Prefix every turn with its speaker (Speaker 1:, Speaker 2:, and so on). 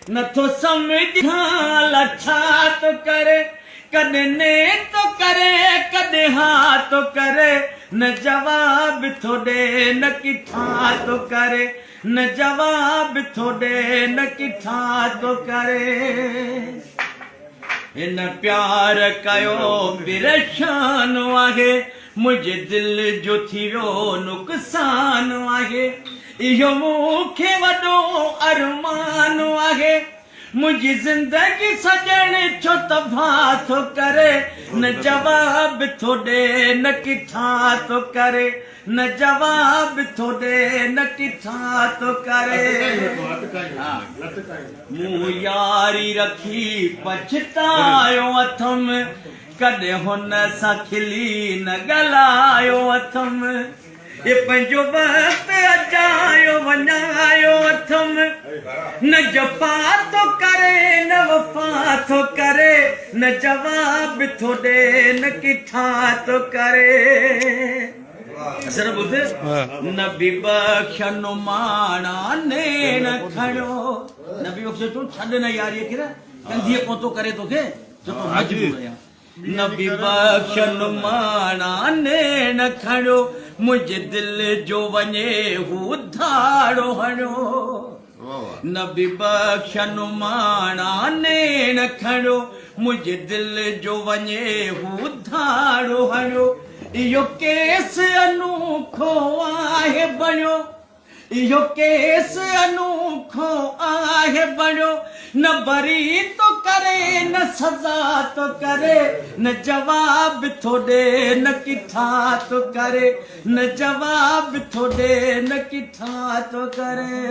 Speaker 1: न तो समझा लठा तो करे कदे ने तो करे कदे हाँ तो करे न जवाब थोड़े न किठा तो करे न जवाब थोड़े न किठा तो करे इन प्यार कयो परेशान आहे मुझे दिल जो थी वियो नुक़सान आहे इहो मूंखे वॾो अरमान आहे मुझी जिंदगी सजण छो तबाह थो करे न जवाब थोड़े न किथां तो करे न जवाब थोड़े न किथां तो करे मूं यारी रखी पछतायो अथम कॾहिं हुन सां खिली न ॻाल्हायो अथम ये पंहिंजो वक़्त अजायो वञायो अथम न जफ़ा तो करे न वफ़ा तो करे न जवाब थोड़े न किथां तो करे असर ॿुध नबी बख़्शन माणा नेण खणो नबी बख़्श तूं छॾ न यारीअ खे कंधीअ पोतो करे तोखे जो तूं मजबूर आहियां नबी बख़्शन माणा नेण खणो मुझे दिल जो वञे हू धाड़ो हणो नबी बख़्शन माणा नेण खणो मुझे दिल जो वञे हू धाड़ो हणो इहो केस अनोखो आहे बणियो इहो केस अनोखो आहे बणियो न बरी तो करे न सज़ा तो करे न जवाब थोड़े न किथां तो करे न जवाब थोड़े न किथां तो करे